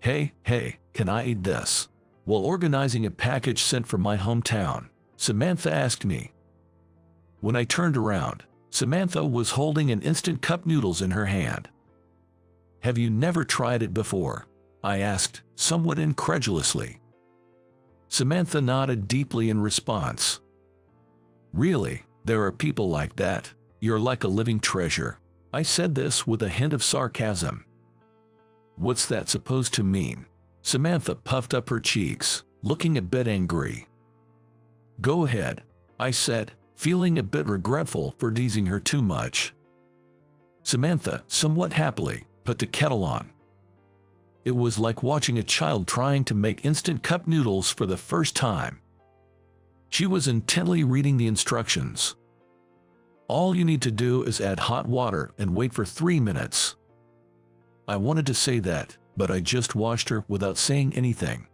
Hey, can I eat this?" While organizing a package sent from my hometown, Samantha asked me. When I turned around, Samantha was holding an instant cup noodles in her hand. "Have you never tried it before?" I asked, somewhat incredulously. Samantha nodded deeply in response. "Really, there are people like that. You're like a living treasure." I said this with a hint of sarcasm. "What's that supposed to mean?" Samantha puffed up her cheeks, looking a bit angry. "Go ahead," I said, feeling a bit regretful for teasing her too much. Samantha, somewhat happily, put the kettle on. It was like watching a child trying to make instant cup noodles for the first time. She was intently reading the instructions. "All you need to do is add hot water and wait for 3 minutes." I wanted to say that, but I just watched her without saying anything.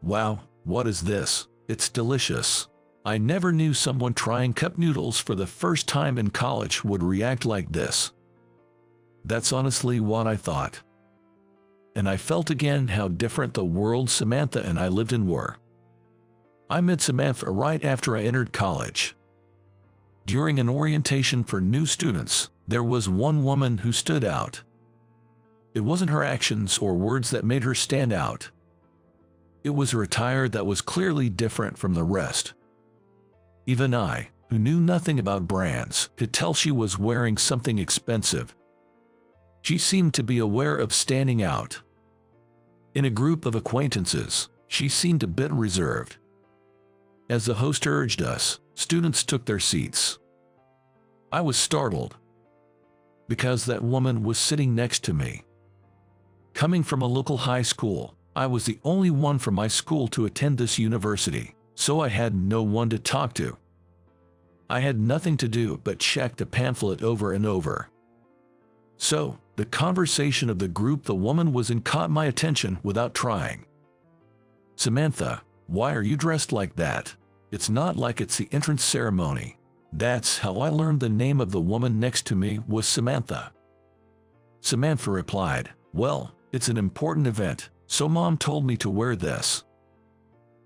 "Wow, what is this? It's delicious." I never knew someone trying cup noodles for the first time in college would react like this. That's honestly what I thought. And I felt again how different the world Samantha and I lived in were. I met Samantha right after I entered college. During an orientation for new students, there was one woman who stood out. It wasn't her actions or words that made her stand out. It was her attire that was clearly different from the rest. Even I, who knew nothing about brands, could tell she was wearing something expensive. She seemed to be aware of standing out. In a group of acquaintances, she seemed a bit reserved. As the host urged us, students took their seats. I was startled, because that woman was sitting next to me. Coming from a local high school, I was the only one from my school to attend this university, so I had no one to talk to. I had nothing to do but check the pamphlet over and over. So, the conversation of the group the woman was in caught my attention without trying. "Samantha, why are you dressed like that? It's not like it's the entrance ceremony." That's how I learned the name of the woman next to me was Samantha. Samantha replied, "Well, it's an important event, so Mom told me to wear this."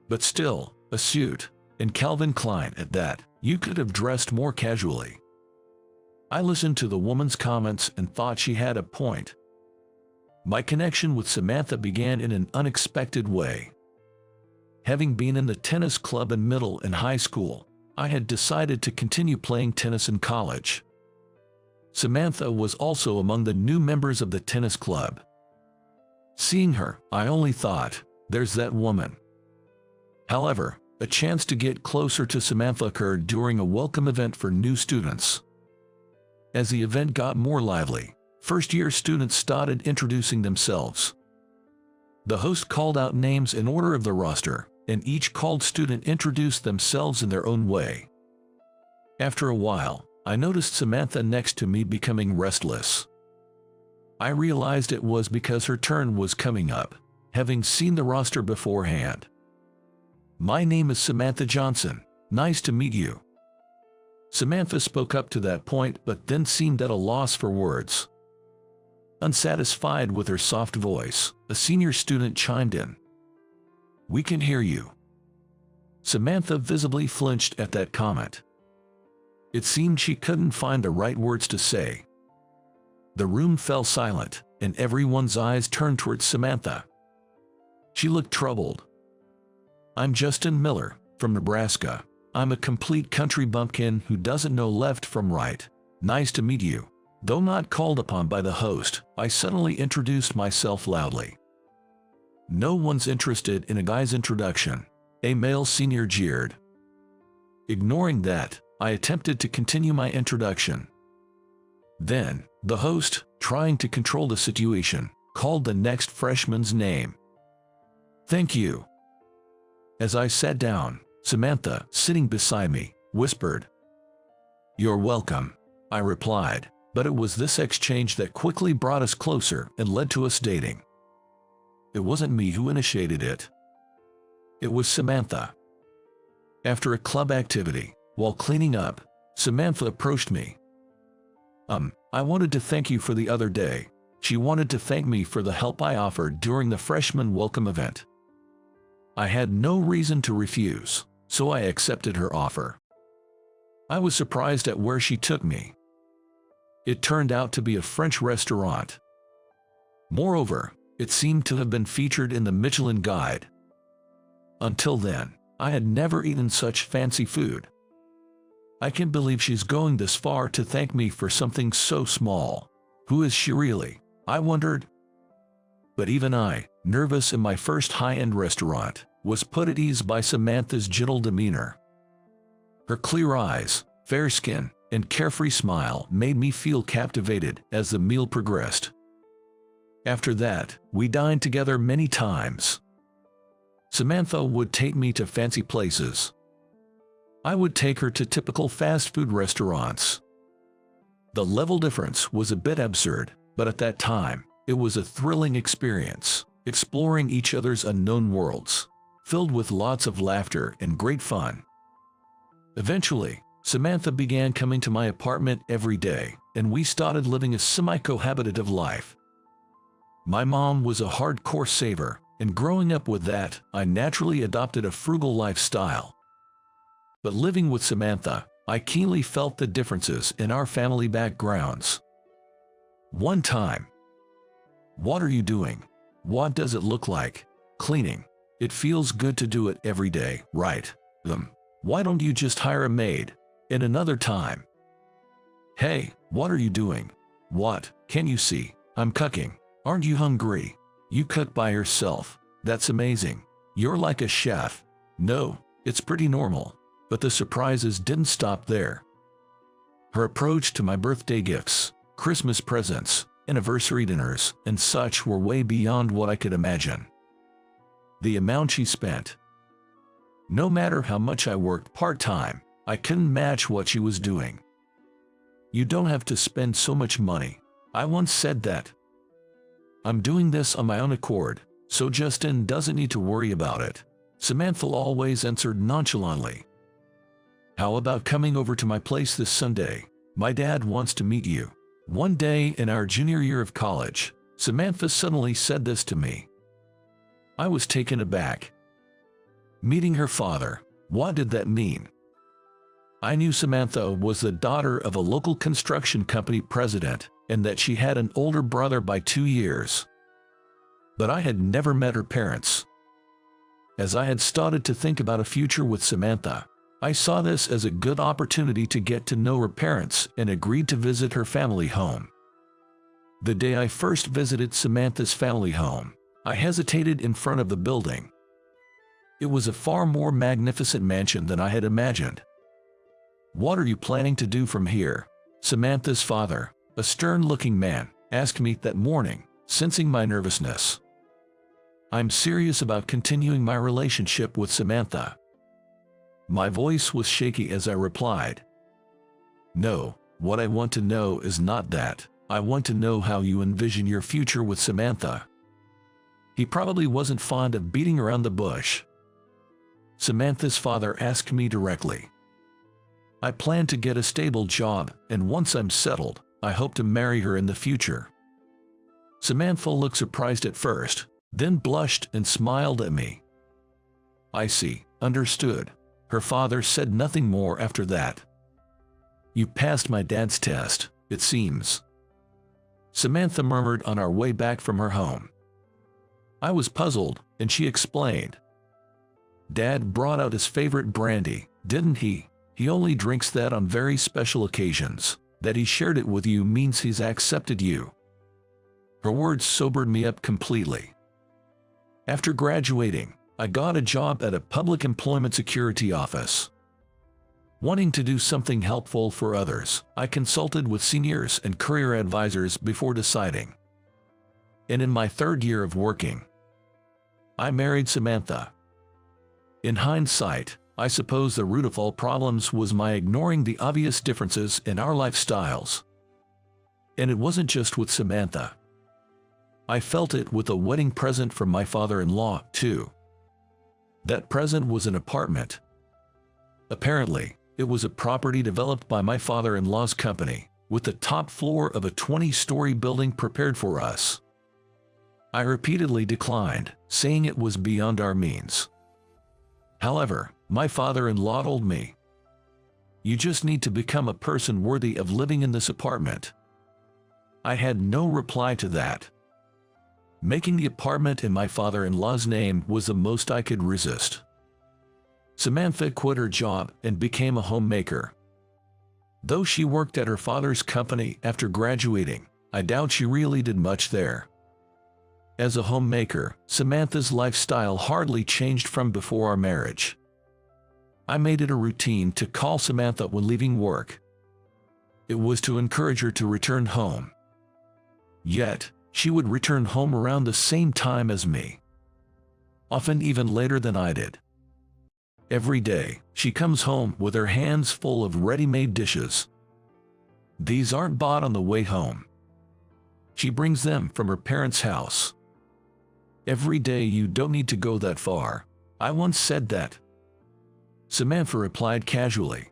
But still, a suit, and Calvin Klein at that, you could have dressed more casually. I listened to the woman's comments and thought she had a point. My connection with Samantha began in an unexpected way. Having been in the tennis club in middle and high school, I had decided to continue playing tennis in college. Samantha was also among the new members of the tennis club. Seeing her, I only thought, there's that woman. However, a chance to get closer to Samantha occurred during a welcome event for new students. As the event got more lively, first-year students started introducing themselves. The host called out names in order of the roster, and each called student introduced themselves in their own way. After a while, I noticed Samantha next to me becoming restless. I realized it was because her turn was coming up, having seen the roster beforehand. "My name is Samantha Johnson. Nice to meet you." Samantha spoke up to that point but then seemed at a loss for words. Unsatisfied with her soft voice, a senior student chimed in. "We can hear you." Samantha visibly flinched at that comment. It seemed she couldn't find the right words to say. The room fell silent, and everyone's eyes turned towards Samantha. She looked troubled. "I'm Justin Miller, from Nebraska. I'm a complete country bumpkin who doesn't know left from right. Nice to meet you." Though not called upon by the host, I suddenly introduced myself loudly. "No one's interested in a guy's introduction," a male senior jeered. Ignoring that, I attempted to continue my introduction. Then, the host, trying to control the situation, called the next freshman's name. "Thank you." As I sat down, Samantha, sitting beside me, whispered. "You're welcome," I replied, but it was this exchange that quickly brought us closer and led to us dating. It wasn't me who initiated it. It was Samantha. After a club activity, while cleaning up, Samantha approached me. I wanted to thank you for the other day. She wanted to thank me for the help I offered during the freshman welcome event. I had no reason to refuse, so I accepted her offer. I was surprised at where she took me. It turned out to be a French restaurant. Moreover, it seemed to have been featured in the Michelin Guide. Until then, I had never eaten such fancy food. I can't believe she's going this far to thank me for something so small. Who is she really? I wondered. But even I, nervous in my first high-end restaurant, was put at ease by Samantha's gentle demeanor. Her clear eyes, fair skin, and carefree smile made me feel captivated as the meal progressed. After that, we dined together many times. Samantha would take me to fancy places. I would take her to typical fast food restaurants. The level difference was a bit absurd, but at that time, it was a thrilling experience, exploring each other's unknown worlds, filled with lots of laughter and great fun. Eventually, Samantha began coming to my apartment every day, and we started living a semi-cohabitative life. My mom was a hardcore saver, and growing up with that, I naturally adopted a frugal lifestyle. But living with Samantha, I keenly felt the differences in our family backgrounds. One time, "What are you doing? What does it look like? Cleaning. It feels good to do it every day, right? Why don't you just hire a maid?" And another time, "Hey, what are you doing? What, can't you see? I'm cooking. Aren't you hungry? You cook by yourself. That's amazing. You're like a chef." No, it's pretty normal. But the surprises didn't stop there. Her approach to my birthday gifts, Christmas presents, anniversary dinners, and such were way beyond what I could imagine. The amount she spent. No matter how much I worked part-time, I couldn't match what she was doing. "You don't have to spend so much money." I once said that. "I'm doing this on my own accord, so Justin doesn't need to worry about it," Samantha always answered nonchalantly. "How about coming over to my place this Sunday? My dad wants to meet you." One day in our junior year of college, Samantha suddenly said this to me. I was taken aback. Meeting her father, what did that mean? I knew Samantha was the daughter of a local construction company president and that she had an older brother by 2 years. But I had never met her parents. As I had started to think about a future with Samantha, I saw this as a good opportunity to get to know her parents and agreed to visit her family home. The day I first visited Samantha's family home, I hesitated in front of the building. It was a far more magnificent mansion than I had imagined. "What are you planning to do from here?" Samantha's father, a stern-looking man, asked me that morning, sensing my nervousness. "I'm serious about continuing my relationship with Samantha." My voice was shaky as I replied, "No, what I want to know is not that. I want to know how you envision your future with Samantha." He probably wasn't fond of beating around the bush. Samantha's father asked me directly. "I plan to get a stable job, and once I'm settled, I hope to marry her in the future." Samantha looked surprised at first, then blushed and smiled at me. "I see, understood." Her father said nothing more after that. "You passed my dad's test, it seems," Samantha murmured on our way back from her home. I was puzzled, and she explained. "Dad brought out his favorite brandy, didn't he? He only drinks that on very special occasions. That he shared it with you means he's accepted you." Her words sobered me up completely. After graduating, I got a job at a public employment security office. Wanting to do something helpful for others, I consulted with seniors and career advisors before deciding. And in my 3rd year of working, I married Samantha. In hindsight, I suppose the root of all problems was my ignoring the obvious differences in our lifestyles. And it wasn't just with Samantha. I felt it with a wedding present from my father-in-law, too. That present was an apartment. Apparently, it was a property developed by my father-in-law's company, with the top floor of a 20-story building prepared for us. I repeatedly declined, saying it was beyond our means. However, my father-in-law told me, "You just need to become a person worthy of living in this apartment." I had no reply to that. Making the apartment in my father-in-law's name was the most I could resist. Samantha quit her job and became a homemaker. Though she worked at her father's company after graduating, I doubt she really did much there. As a homemaker, Samantha's lifestyle hardly changed from before our marriage. I made it a routine to call Samantha when leaving work. It was to encourage her to return home. Yet, she would return home around the same time as me, often even later than I did. Every day, she comes home with her hands full of ready-made dishes. These aren't bought on the way home. She brings them from her parents' house. "Every day you don't need to go that far. I once said that." Samantha replied casually.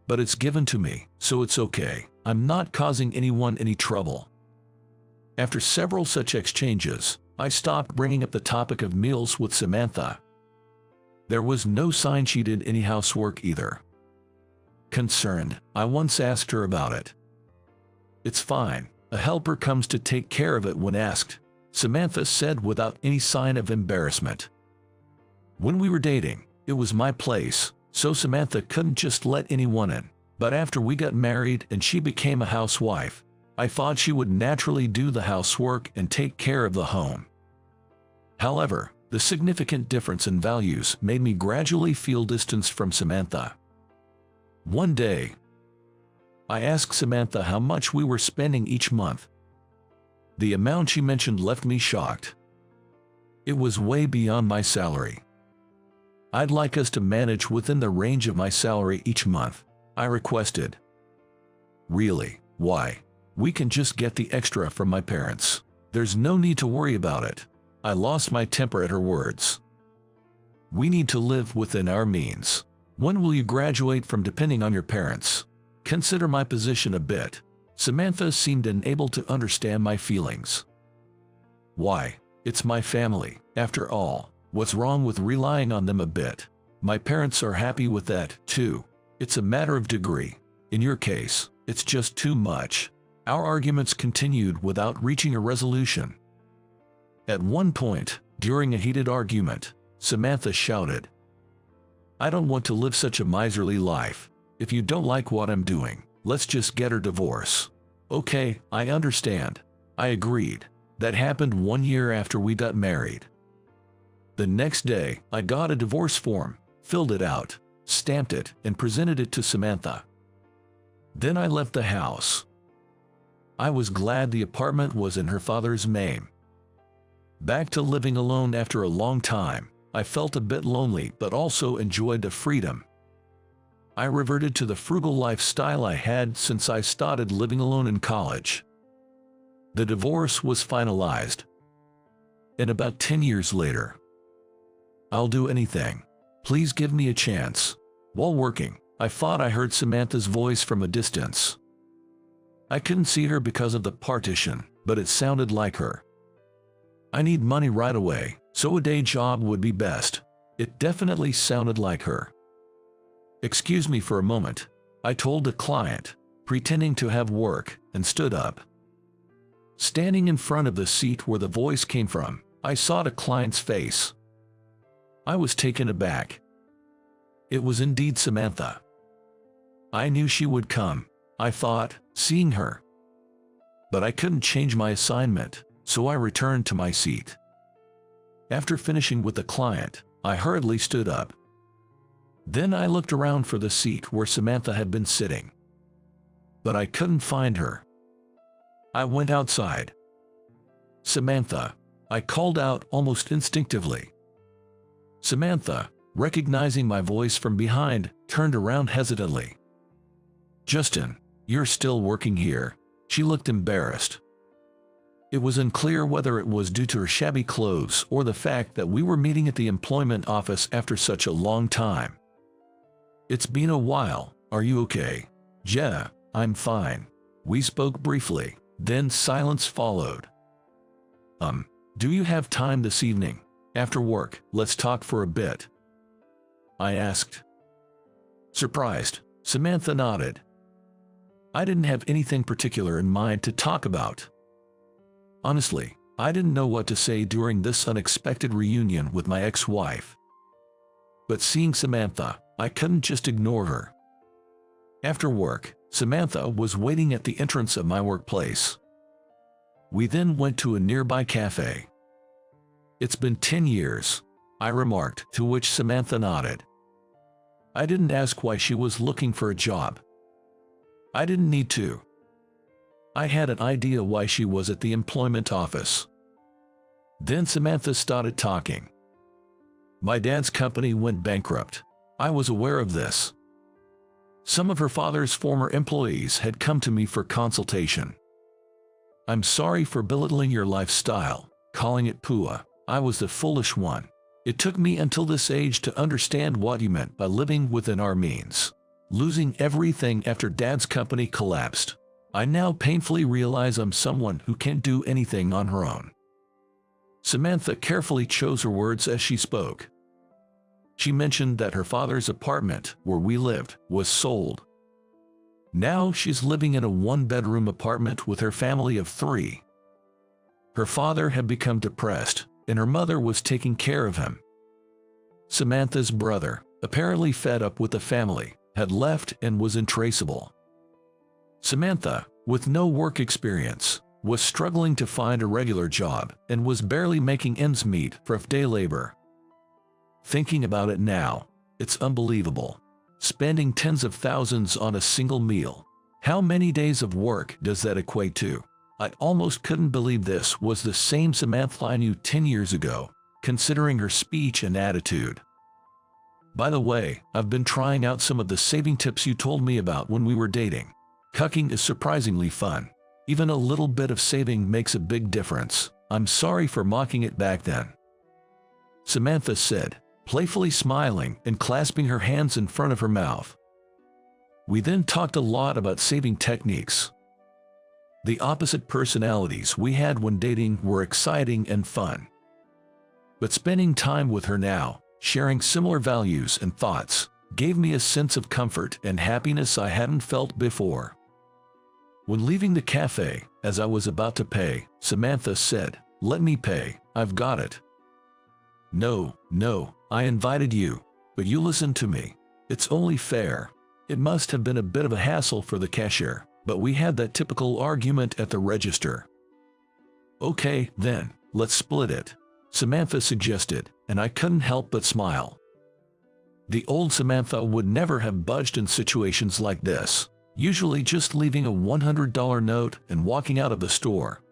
"But it's given to me, so it's okay. I'm not causing anyone any trouble." After several such exchanges, I stopped bringing up the topic of meals with Samantha. There was no sign she did any housework either. Concerned, I once asked her about it. "It's fine. A helper comes to take care of it when asked," Samantha said without any sign of embarrassment. When we were dating, it was my place, so Samantha couldn't just let anyone in. But after we got married and she became a housewife, I thought she would naturally do the housework and take care of the home. However, the significant difference in values made me gradually feel distance from Samantha. One day, I asked Samantha how much we were spending each month. The amount she mentioned left me shocked. It was way beyond my salary. "I'd like us to manage within the range of my salary each month," I requested. "Really? Why? We can just get the extra from my parents. There's no need to worry about it." I lost my temper at her words. "We need to live within our means. When will you graduate from depending on your parents? Consider my position a bit." Samantha seemed unable to understand my feelings. "Why? It's my family, after all. What's wrong with relying on them a bit? My parents are happy with that, too. It's a matter of degree. In your case, it's just too much." Our arguments continued without reaching a resolution. At one point, during a heated argument, Samantha shouted, "I don't want to live such a miserly life. If you don't like what I'm doing, let's just get a divorce." "Okay, I understand," I agreed. That happened 1 year after we got married. The next day, I got a divorce form, filled it out, stamped it, and presented it to Samantha. Then I left the house. I was glad the apartment was in her father's name. Back to living alone after a long time, I felt a bit lonely but also enjoyed the freedom. I reverted to the frugal lifestyle I had since I started living alone in college. The divorce was finalized. And about 10 years later, "I'll do anything. Please give me a chance." While working, I thought I heard Samantha's voice from a distance. I couldn't see her because of the partition, but it sounded like her. "I need money right away, so a day job would be best." It definitely sounded like her. "Excuse me for a moment," I told the client, pretending to have work, and stood up. Standing in front of the seat where the voice came from, I saw the client's face. I was taken aback. It was indeed Samantha. I knew she would come, I thought, seeing her. But I couldn't change my assignment, so I returned to my seat. After finishing with the client, I hurriedly stood up. Then I looked around for the seat where Samantha had been sitting. But I couldn't find her. I went outside. "Samantha," I called out almost instinctively. Samantha, recognizing my voice from behind, turned around hesitantly. "Justin, you're still working here?" She looked embarrassed. It was unclear whether it was due to her shabby clothes or the fact that we were meeting at the employment office after such a long time. "It's been a while. Are you okay?" "Yeah, I'm fine. We spoke briefly, then silence followed. Do you have time this evening? After work, let's talk for a bit, I asked. Surprised, Samantha nodded. I didn't have anything particular in mind to talk about. Honestly, I didn't know what to say during this unexpected reunion with my ex-wife. But seeing Samantha, I couldn't just ignore her. After work, Samantha was waiting at the entrance of my workplace. We then went to a nearby cafe. It's been 10 years, I remarked, to which Samantha nodded. I didn't ask why she was looking for a job. I didn't need to. I had an idea why she was at the employment office. Then Samantha started talking. My dad's company went bankrupt. I was aware of this. Some of her father's former employees had come to me for consultation. I'm sorry for belittling your lifestyle, calling it poor. I was the foolish one. It took me until this age to understand what you meant by living within our means. Losing everything after Dad's company collapsed. I now painfully realize I'm someone who can't do anything on her own. Samantha carefully chose her words as she spoke. She mentioned that her father's apartment, where we lived, was sold. Now she's living in a one-bedroom apartment with her family of 3. Her father had become depressed, and her mother was taking care of him. Samantha's brother, apparently fed up with the family, had left and was untraceable. Samantha, with no work experience, was struggling to find a regular job and was barely making ends meet for day labor. Thinking about it now, it's unbelievable. Spending tens of thousands on a single meal. How many days of work does that equate to? I almost couldn't believe this was the same Samantha I knew 10 years ago, considering her speech and attitude. By the way, I've been trying out some of the saving tips you told me about when we were dating. Cucking is surprisingly fun. Even a little bit of saving makes a big difference. I'm sorry for mocking it back then, Samantha said, playfully smiling and clasping her hands in front of her mouth. We then talked a lot about saving techniques. The opposite personalities we had when dating were exciting and fun. But spending time with her now, sharing similar values and thoughts, gave me a sense of comfort and happiness I hadn't felt before. When leaving the cafe, as I was about to pay, Samantha said, "Let me pay, I've got it." No, I invited you, but you listened to me. It's only fair. It must have been a bit of a hassle for the cashier, but we had that typical argument at the register. Okay, then, let's split it, Samantha suggested, and I couldn't help but smile. The old Samantha would never have budged in situations like this, usually just leaving a $100 note and walking out of the store.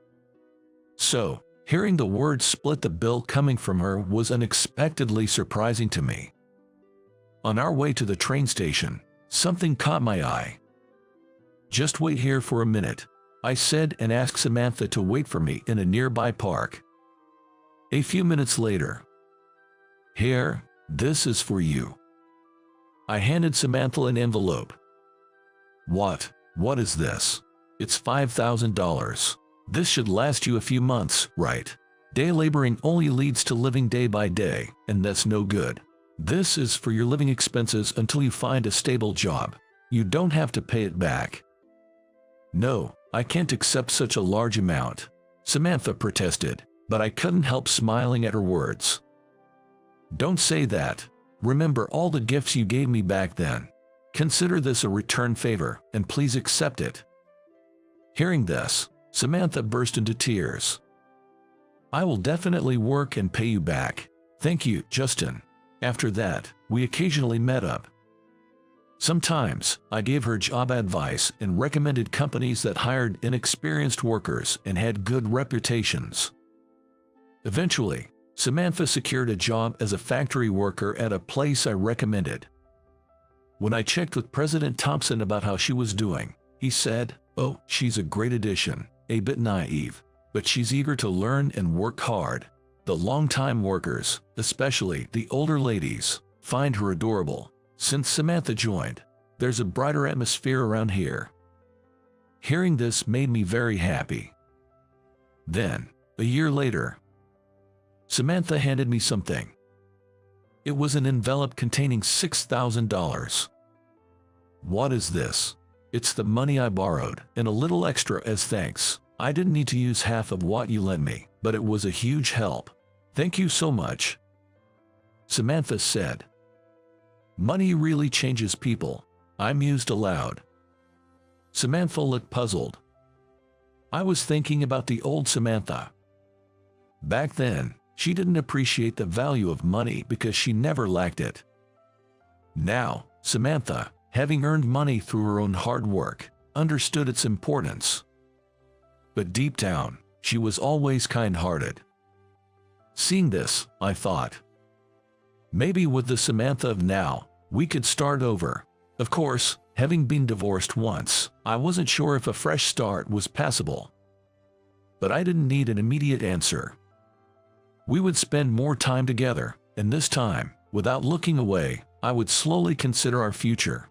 So, hearing the word "split the bill" coming from her was unexpectedly surprising to me. On our way to the train station, something caught my eye. "Just wait here for a minute," I said, and asked Samantha to wait for me in a nearby park. A few minutes later, "Here, this is for you." I handed Samantha an envelope. What is this?" "It's $5,000. This should last you a few months, right? Day laboring only leads to living day by day, and that's no good. This is for your living expenses until you find a stable job. You don't have to pay it back." "No, I can't accept such a large amount," Samantha protested, but I couldn't help smiling at her words. "Don't say that. Remember all the gifts you gave me back then. Consider this a return favor, and please accept it." Hearing this, Samantha burst into tears. "I will definitely work and pay you back. Thank you, Justin." After that, we occasionally met up. Sometimes, I gave her job advice and recommended companies that hired inexperienced workers and had good reputations. Eventually, Samantha secured a job as a factory worker at a place I recommended. When I checked with President Thompson about how she was doing, he said, "Oh, she's a great addition, a bit naive, but she's eager to learn and work hard. The long-time workers, especially the older ladies, find her adorable. Since Samantha joined, there's a brighter atmosphere around here." Hearing this made me very happy. Then, a year later, Samantha handed me something. It was an envelope containing $6,000. What is this? It's the money I borrowed, and a little extra as thanks. I didn't need to use half of what you lent me, but it was a huge help. Thank you so much, Samantha said. Money really changes people, I mused aloud. Samantha looked puzzled. I was thinking about the old Samantha. Back then, she didn't appreciate the value of money because she never lacked it. Now, Samantha, having earned money through her own hard work, understood its importance. But deep down, she was always kind-hearted. Seeing this, I thought, maybe with the Samantha of now, we could start over. Of course, having been divorced once, I wasn't sure if a fresh start was possible. But I didn't need an immediate answer. We would spend more time together, and this time, without looking away, I would slowly consider our future.